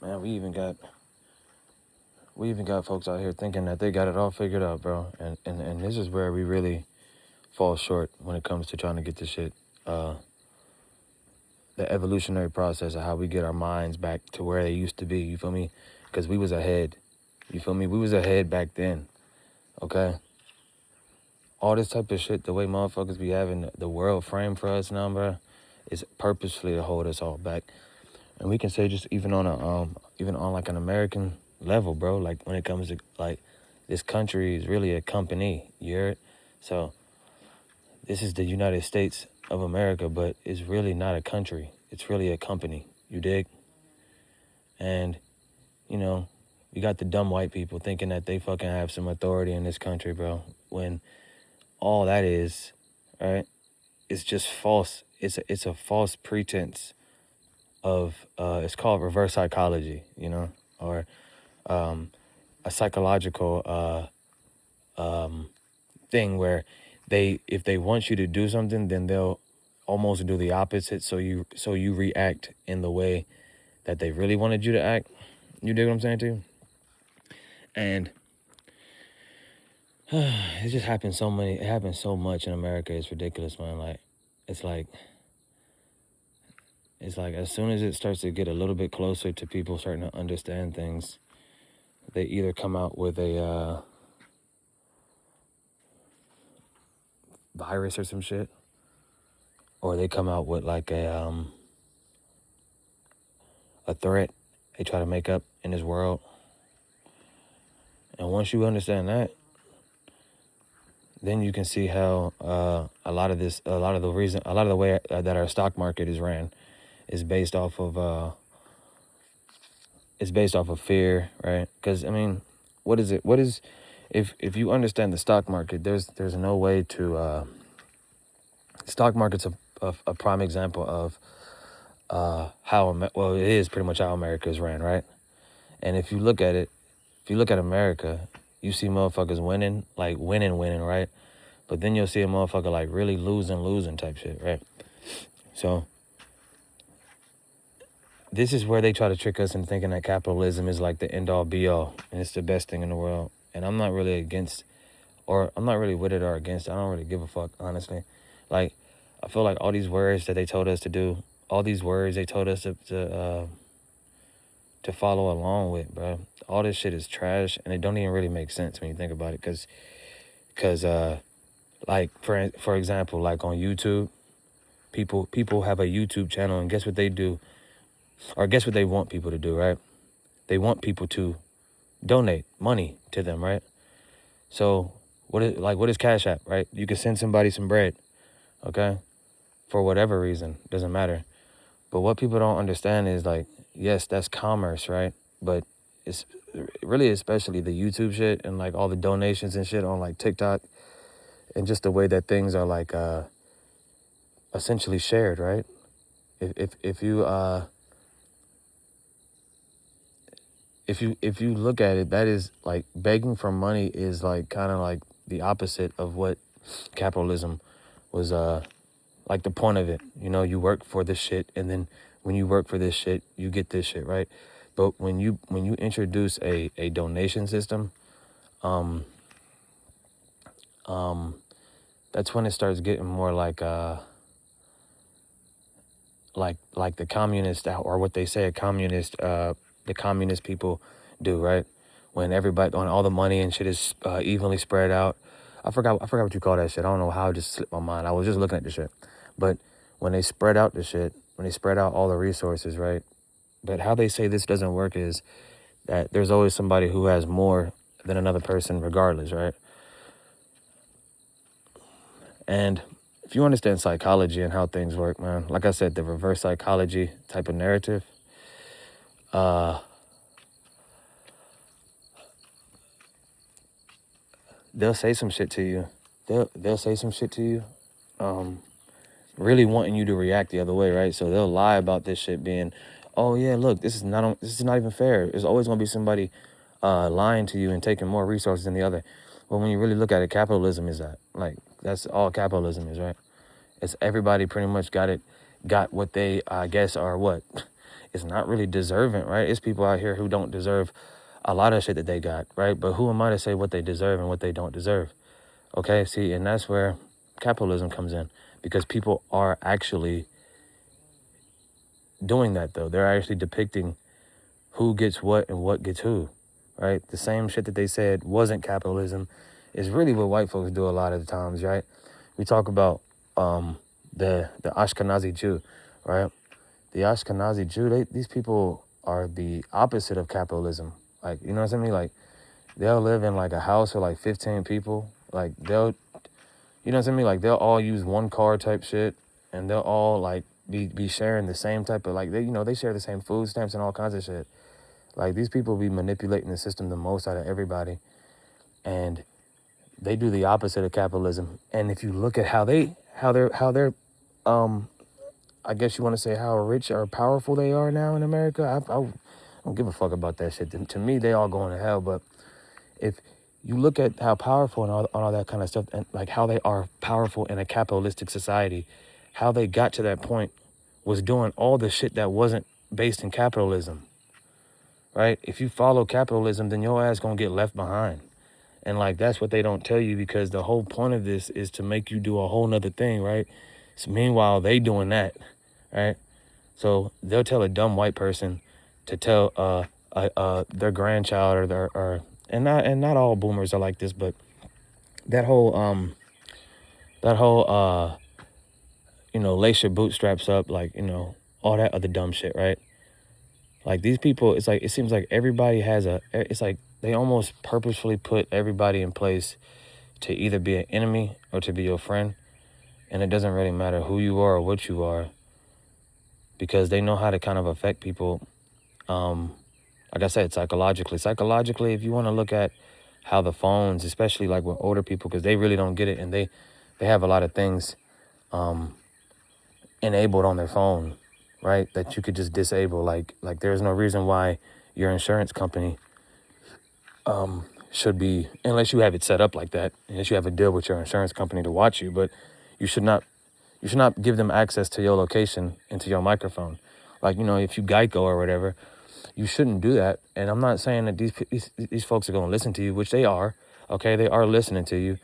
man, we even got folks out here thinking that they got it all figured out, bro. And this is where we really fall short when it comes to trying to get this shit. The evolutionary process of how we get our minds back to where they used to be. You feel me? Because we was ahead. You feel me? We was ahead back then. Okay. All this type of shit, the way motherfuckers be having the world framed for us now, bro, is purposefully to hold us all back. And we can say just even on like an American level, bro, like when it comes to like this country is really a company, you hear it? So this is the United States of America, but it's really not a country. It's really a company, you dig? And, you know, you got the dumb white people thinking that they fucking have some authority in this country, bro, when all that is, right, it's just false. It's a false pretense of, it's called reverse psychology, you know, or a psychological thing where if they want you to do something, then they'll almost do the opposite, so you react in the way that they really wanted you to act. You dig what I'm saying too? And it just happens it happens so much in America. It's ridiculous, man. Like it's like as soon as it starts to get a little bit closer to people starting to understand things, they either come out with a virus or some shit, or they come out with like a threat they try to make up in this world. And once you understand that, then you can see how a lot of the way that our stock market is ran is based off of fear, right? Because I mean, what is it? What is if you understand the stock market? There's no way to. Stock market's a prime example of it is pretty much how America is ran, right? And if you look at America, you see motherfuckers winning, right? But then you'll see a motherfucker like really losing type shit, right? So this is where they try to trick us into thinking that capitalism is like the end all be all and it's the best thing in the world. And I'm not really with it or against it. I don't really give a fuck, honestly. Like, I feel like all these words that they told us to do, all these words they told us to follow along with, bro. All this shit is trash, and it don't even really make sense when you think about it. Cause like for example, like on YouTube, people have a YouTube channel, and guess what they do, or guess what they want people to do, right? They want people to donate money to them, right? So what is Cash App, right? You can send somebody some bread, okay, for whatever reason, doesn't matter. But what people don't understand is like, yes, that's commerce, right? But it's really especially the YouTube shit and like all the donations and shit on like TikTok and just the way that things are like essentially shared, right? If you look at it, that is like begging for money is like kind of like the opposite of what capitalism was like the point of it. You know, you work for this shit, and then when you work for this shit, you get this shit, right? But when you introduce a donation system, that's when it starts getting more like the communist, or what they say the communist people do, right? When all the money and shit is evenly spread out. I forgot what you call that shit. I don't know how it just slipped my mind. I was just looking at the shit. But when they spread out the shit, when they spread out all the resources, right? But how they say this doesn't work is that there's always somebody who has more than another person regardless, right? And if you understand psychology and how things work, man, like I said, the reverse psychology type of narrative, they'll say some shit to you. They'll say some shit to you, really wanting you to react the other way, right? So they'll lie about this shit being, oh yeah, look, this is not even fair. There's always gonna be somebody lying to you and taking more resources than the other. Well, when you really look at it, capitalism is that. Like, that's all capitalism is, right? It's everybody pretty much got what they, I guess, are what? is not really deserving, right? It's people out here who don't deserve a lot of shit that they got, right? But who am I to say what they deserve and what they don't deserve? Okay, see, and that's where capitalism comes in, because people are actually doing that, though. They're actually depicting who gets what and what gets who, right? The same shit that they said wasn't capitalism is really what white folks do a lot of the times, right? We talk about the Ashkenazi Jew, right? The Ashkenazi Jew, these people are the opposite of capitalism. Like, you know what I mean? Like, they'll live in like a house with like 15 people. Like, you know what I mean? Like, they'll all use one car type shit, and they'll all like be sharing the same type of, like, they share the same food stamps and all kinds of shit. Like, these people be manipulating the system the most out of everybody, and they do the opposite of capitalism. And if you look at how they're I guess you want to say how rich or powerful they are now in America, I don't give a fuck about that shit. To me, they all going to hell. But if you look at how powerful and all that kind of stuff, and like how they are powerful in a capitalistic society, how they got to that point was doing all the shit that wasn't based in capitalism, right? If you follow capitalism, then your ass gonna get left behind. And like, that's what they don't tell you, because the whole point of this is to make you do a whole nother thing, right? So meanwhile, they doing that, right? So they'll tell a dumb white person to tell their grandchild and not all boomers are like this, but that whole lace your bootstraps up, like, all that other dumb shit, right? Like, these people, it's like, it seems like everybody it's like they almost purposefully put everybody in place to either be an enemy or to be your friend. And it doesn't really matter who you are or what you are, because they know how to kind of affect people. Like I said, psychologically. Psychologically, if you want to look at how the phones, especially like with older people, because they really don't get it, and they have a lot of things enabled on their phone, right, that you could just disable. Like there's no reason why your insurance company should be, unless you have it set up like that, unless you have a deal with your insurance company to watch you, but you should not give them access to your location and to your microphone. Like, if you Geico or whatever, you shouldn't do that. And I'm not saying that these folks are going to listen to you, which they are. Okay, they are listening to you,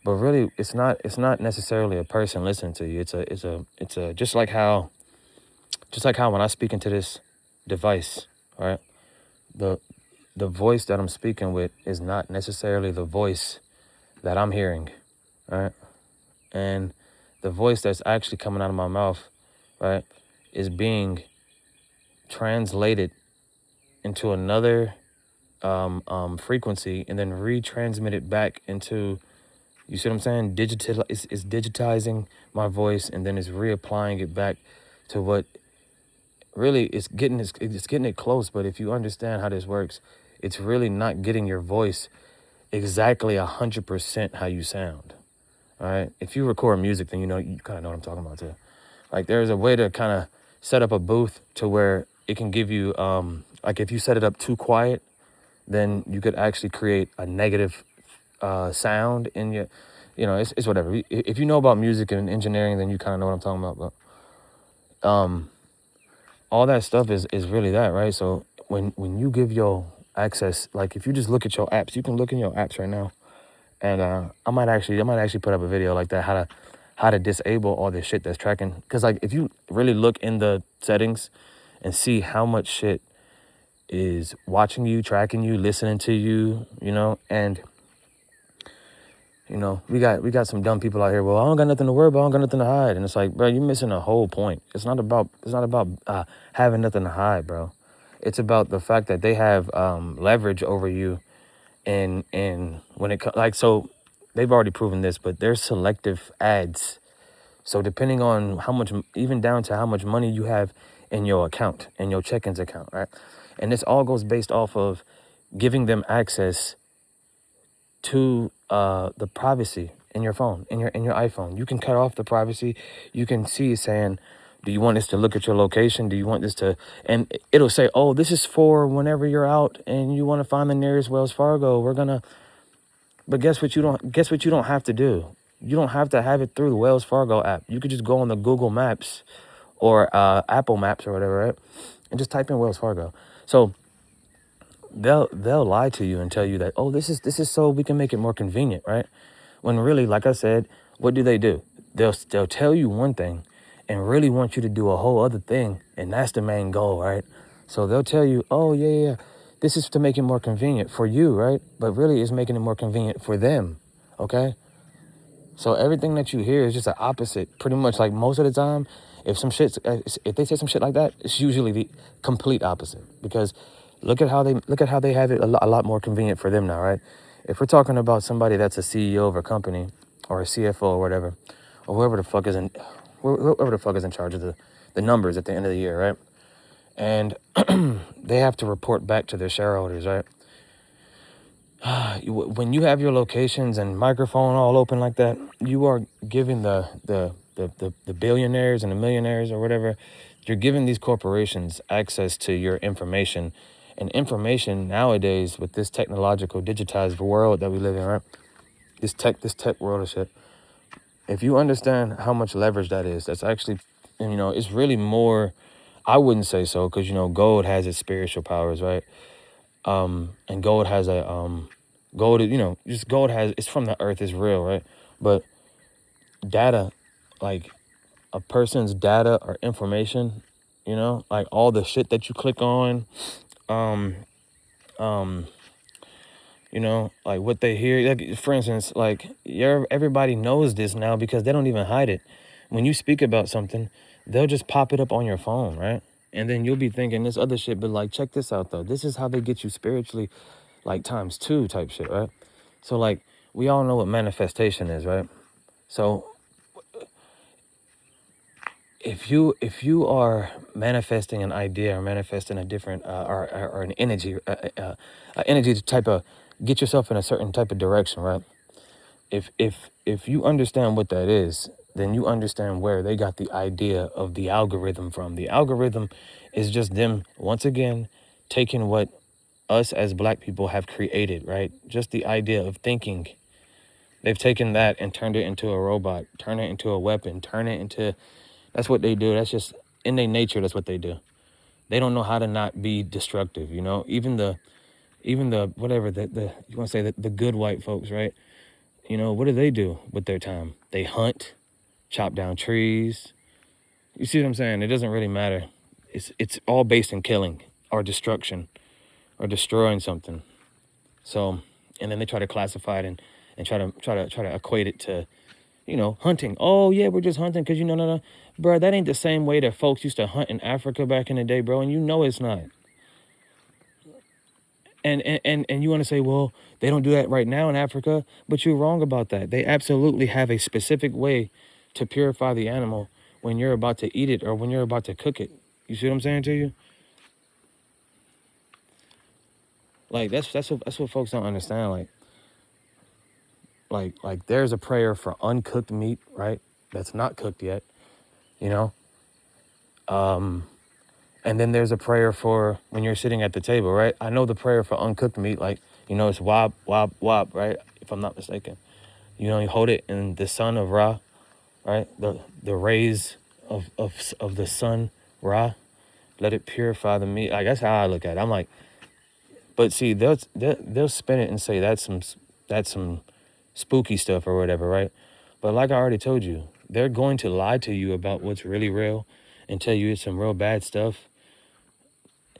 but really, it's not necessarily a person listening to you. It's a just like how when I speak into this device, right? The voice that I'm speaking with is not necessarily the voice that I'm hearing, right? And the voice that's actually coming out of my mouth, right, is being translated into another frequency and then retransmitted back into, you see what I'm saying? It's digitizing my voice, and then it's reapplying it back to what really it's getting it close. But if you understand how this works, it's really not getting your voice exactly 100% how you sound. All right. If you record music, then you kind of know what I'm talking about too. Like, there's a way to kind of set up a booth to where it can give you, like, if you set it up too quiet, then you could actually create a negative sound in your, it's whatever. If you know about music and engineering, then you kind of know what I'm talking about. But all that stuff is really that, right? So when you give your access, like, if you just look at your apps, you can look in your apps right now. And I might actually put up a video like that, how to disable all this shit that's tracking. Because, like, if you really look in the settings and see how much shit is watching you, tracking you, listening to you, and we got some dumb people out here. Well, I don't got nothing to worry about. I don't got nothing to hide. And it's like, bro, you're missing the whole point. It's not about having nothing to hide, bro. It's about the fact that they have leverage over you. And when it like, so they've already proven this, but there's selective ads. So depending on how much, even down to how much money you have in your account, in your check-ins account, right? And this all goes based off of giving them access to the privacy in your phone, in your iPhone. You can cut off the privacy. You can see it saying, do you want this to look at your location? Do you want this to, and it'll say, oh, this is for whenever you're out and you want to find the nearest Wells Fargo. But guess what you don't have to do? You don't have to have it through the Wells Fargo app. You could just go on the Google Maps or Apple Maps or whatever, right? and just type in Wells Fargo. So they'll lie to you and tell you that, oh, this is so we can make it more convenient, right? When really, like I said, what do? They'll tell you one thing and really want you to do a whole other thing, and that's the main goal, right? So they'll tell you, oh yeah, this is to make it more convenient for you, right? But really it's making it more convenient for them. Okay? So everything that you hear is just the opposite. Pretty much, like, most of the time, if they say some shit like that, it's usually the complete opposite. Because look at how they have it a lot more convenient for them now, right? If we're talking about somebody that's a CEO of a company or a CFO or whatever, or whoever the fuck is in charge of the numbers at the end of the year, right? And they have to report back to their shareholders, right? When you have your locations and microphone all open like that, you are giving the billionaires and the millionaires or whatever, you're giving these corporations access to your information. And information nowadays, with this technological digitized world that we live in, right? This tech world of shit. If you understand how much leverage that is, that's actually, and it's really more. I wouldn't say so, because gold has its spiritual powers, right? And gold has gold, just gold has, it's from the earth, it's real, right? But data, like a person's data or information, like all the shit that you click on, um, um, like what they hear, like, for instance, like everybody knows this now because they don't even hide it. When you speak about something, they'll just pop it up on your phone, right? And then you'll be thinking this other shit, but like, check this out though. This is how they get you spiritually, like times two type shit, right? So like, we all know what manifestation is, right? So if you are manifesting an idea or manifesting a different or an energy to type of get yourself in a certain type of direction, right? If you understand what that is, then you understand where they got the idea of the algorithm from. The algorithm is just them once again taking what us as black people have created, right? Just the idea of thinking. They've taken that and turned it into a robot, turn it into a weapon, turn it into, that's what they do. That's just in their nature. That's what they do. They don't know how to not be destructive. Even the whatever the you want to say the good white folks, right? What do they do with their time? They hunt, chop down trees. You see what I'm saying? It doesn't really matter. It's all based in killing or destruction or destroying something. So, and then they try to classify it and try to equate it to, hunting. Oh yeah, we're just hunting because no, bro, that ain't the same way that folks used to hunt in Africa back in the day, bro, and it's not. And you want to say, well, they don't do that right now in Africa, but you're wrong about that. They absolutely have a specific way to purify the animal when you're about to eat it or when you're about to cook it. You see what I'm saying to you? Like that's what folks don't understand. Like there's a prayer for uncooked meat, right? That's not cooked yet, you know. And then there's a prayer for when you're sitting at the table, right? I know the prayer for uncooked meat, like, it's wab, wab, wab, right? If I'm not mistaken. You hold it in the sun of Ra, right? The rays of the sun, Ra. Let it purify the meat. Like, that's how I look at it. I'm like, but see, they'll spin it and say that's some spooky stuff or whatever, right? But like I already told you, they're going to lie to you about what's really real and tell you it's some real bad stuff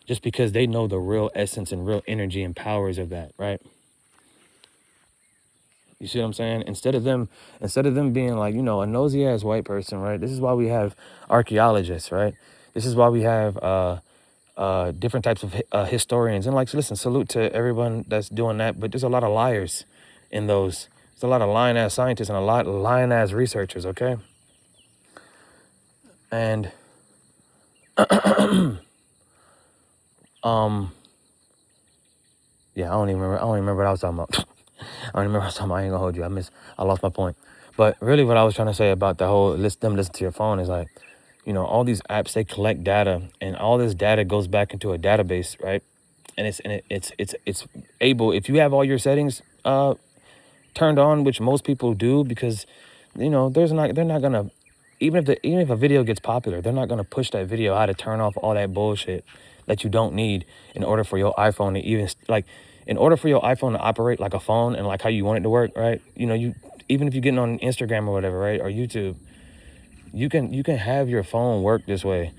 just because they know the real essence and real energy and powers of that, right? You see what I'm saying? Instead of them being like, a nosy ass white person, right? This is why we have archaeologists, right? This is why we have different types of historians. And like, listen, salute to everyone that's doing that. But there's a lot of liars in those. There's a lot of lying ass scientists and a lot of lying ass researchers. Okay. And yeah, I don't even remember what I was talking about. I don't even remember what I was talking about. I ain't gonna hold you. I lost my point. But really, what I was trying to say about the whole listen to your phone is like, all these apps, they collect data, and all this data goes back into a database, right? And it's able, if you have all your settings turned on, which most people do, because they're not gonna even if a video gets popular, they're not gonna push that video how to turn off all that bullshit that you don't need in order for your iPhone to even like, in order for your iPhone to operate like a phone and like how you want it to work, right? You know, you even if you're getting on Instagram or whatever, right, or YouTube, you can have your phone work this way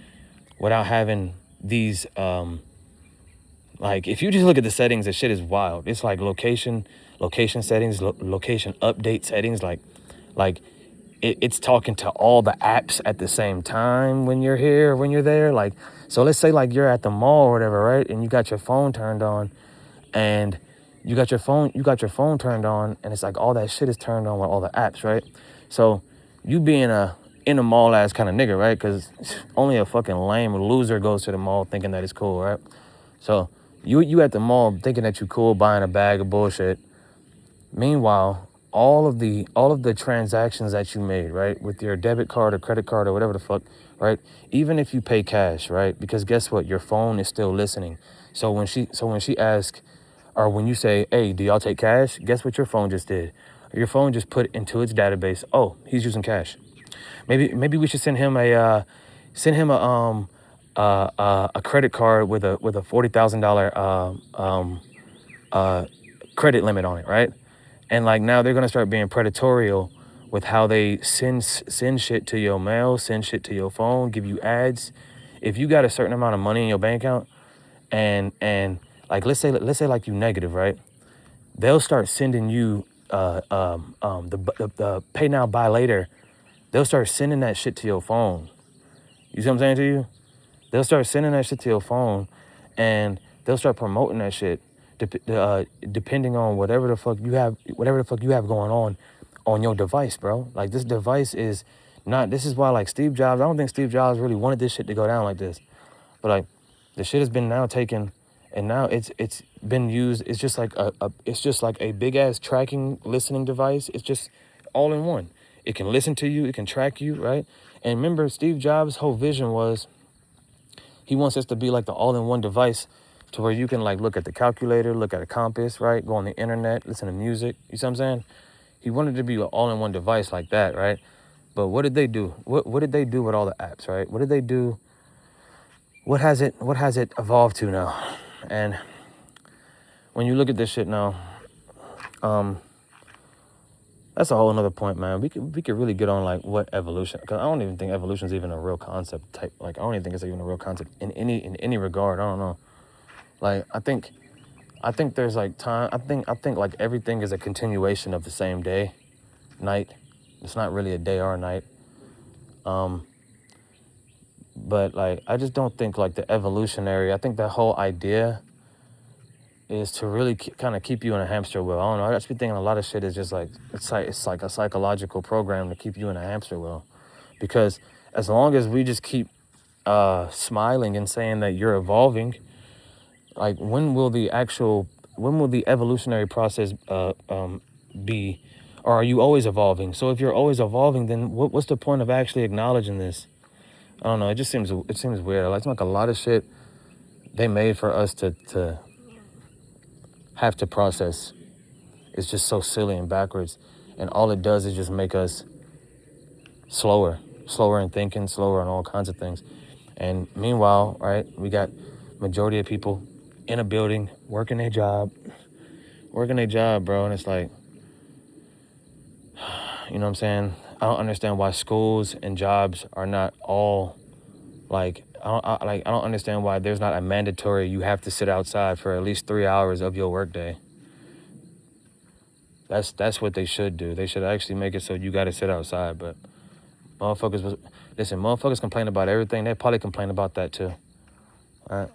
without having these like if you just look at the settings, the shit is wild. It's like location settings, location update settings, like it's talking to all the apps at the same time when you're here, when you're there. Like, so let's say like you're at the mall or whatever, right? And you got your phone turned on, and you got your phone turned on, and it's like all that shit is turned on with all the apps, right? So you being a in a mall ass kind of nigga, right? Because only a fucking lame loser goes to the mall thinking that it's cool, right? So you at the mall thinking that you cool, buying a bag of bullshit. Meanwhile, all of the transactions that you made, right, with your debit card or credit card or whatever the fuck, right? Even if you pay cash, right? Because guess what? Your phone is still listening. So when she asks, or when you say, "Hey, do y'all take cash?" Guess what your phone just did? Your phone just put into its database, "Oh, he's using cash. Maybe we should send him a credit card with a $40,000 credit limit on it, right?" And like now they're gonna start being predatorial with how they send shit to your mail, send shit to your phone, give you ads. If you got a certain amount of money in your bank account, and like let's say like you negative, right? They'll start sending you the pay now buy later. They'll start sending that shit to your phone. You see what I'm saying to you? They'll start sending that shit to your phone, and they'll start promoting that shit, depending on whatever the fuck you have going on your device, bro. Like this device is not. This is why like Steve Jobs. I don't think Steve Jobs really wanted this shit to go down like this, but like the shit has been now taken, and now it's been used. It's just like it's just like a big ass tracking listening device. It's just all in one. It can listen to you. It can track you, right? And remember, Steve Jobs' whole vision was he wants us to be like the all-in-one device to where you can like look at the calculator, look at a compass, right? Go on the internet, listen to music. You see what I'm saying? He wanted to be an all-in-one device like that, right? But what did they do? What did they do with all the apps, right? What did they do? What has it evolved to now? And when you look at this shit now, that's a whole another point, man. We could really get on like what evolution, because I don't even think evolution is even a real concept type. Like I don't even think it's even a real concept in any regard. I don't know. Like I think there's like time. I think like everything is a continuation of the same day, night. It's not really a day or a night. But like I just don't think like the evolutionary. I think the whole idea is to really kind of keep you in a hamster wheel. I don't know. I just be thinking a lot of shit is just like it's like a psychological program to keep you in a hamster wheel, because as long as we just keep smiling and saying that you're evolving, like when will the evolutionary process be, or are you always evolving? So if you're always evolving, then what's the point of actually acknowledging this? I don't know. It seems weird. Like, it's like a lot of shit they made for us to have to process. It's just so silly and backwards, and all it does is just make us slower in thinking, slower on all kinds of things. And meanwhile, right, we got majority of people in a building working their job, bro. And it's like, you know what I'm saying? I don't understand why schools and jobs are not all like, I don't understand why there's not a mandatory you have to sit outside for at least 3 hours of your workday. That's what they should do. They should actually make it so you got to sit outside. But motherfuckers complain about everything. They probably complain about that too. All right?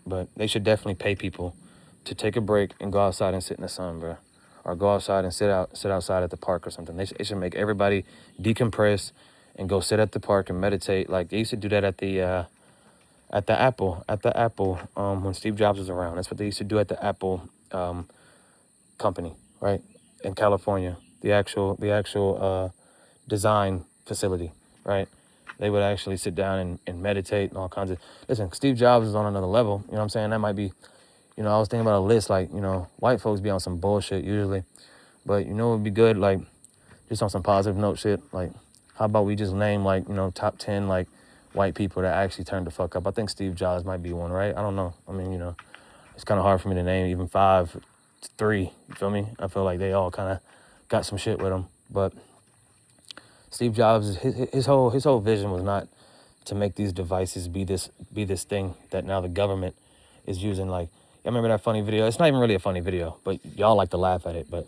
But they should definitely pay people to take a break and go outside and sit in the sun, bro. Or go outside and sit outside at the park or something. They should make everybody decompress and go sit at the park and meditate. Like they used to do that at the Apple, when Steve Jobs was around. That's what they used to do at the Apple company, right? In California, the actual design facility, right? They would actually sit down and meditate and all kinds of. Listen, Steve Jobs is on another level. You know what I'm saying? That might be, I was thinking about a list, like, white folks be on some bullshit usually, but it would be good, like, just on some positive note shit, like How about we just name like, top 10 like white people that actually turned the fuck up? I think Steve Jobs might be one, right? I don't know. I mean, it's kind of hard for me to name even 5, 3. You feel me? I feel like they all kind of got some shit with them. But Steve Jobs, his whole vision was not to make these devices be this thing that now the government is using. Like, I remember that funny video. It's not even really a funny video, but y'all like to laugh at it. But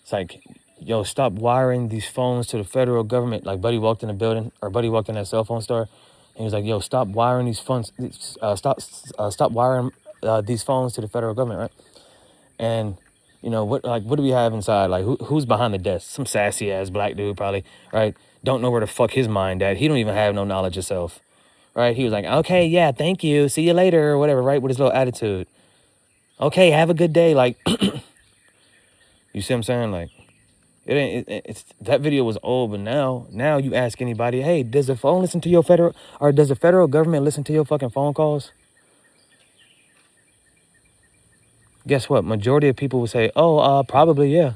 it's like, yo, stop wiring these phones to the federal government. Like, Buddy walked in the building, or Buddy walked in that cell phone store, and he was like, yo, stop wiring these phones. Stop wiring these phones to the federal government, right? And what do we have inside? Like, who's behind the desk? Some sassy ass black dude probably, right? Don't know where the fuck his mind at. He don't even have no knowledge of self, right? He was like, okay, yeah, thank you, see you later, or whatever, right? With his little attitude. Okay, have a good day. Like, you see what I'm saying? Like, it's that video was old, but now you ask anybody, hey, does the phone listen to your federal, or does the federal government listen to your fucking phone calls? Guess what? Majority of people will say, oh, probably, yeah.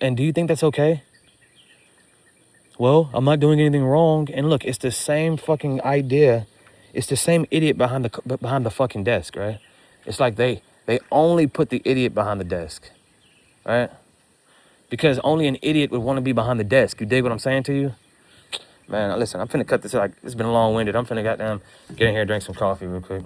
And do you think that's okay? Well, I'm not doing anything wrong. And look, it's the same fucking idea. It's the same idiot behind the fucking desk, right? It's like they only put the idiot behind the desk, right? Because only an idiot would want to be behind the desk. You dig what I'm saying to you? Man, listen, I'm finna cut this. Like, it's been long-winded. I'm finna goddamn get in here and drink some coffee real quick.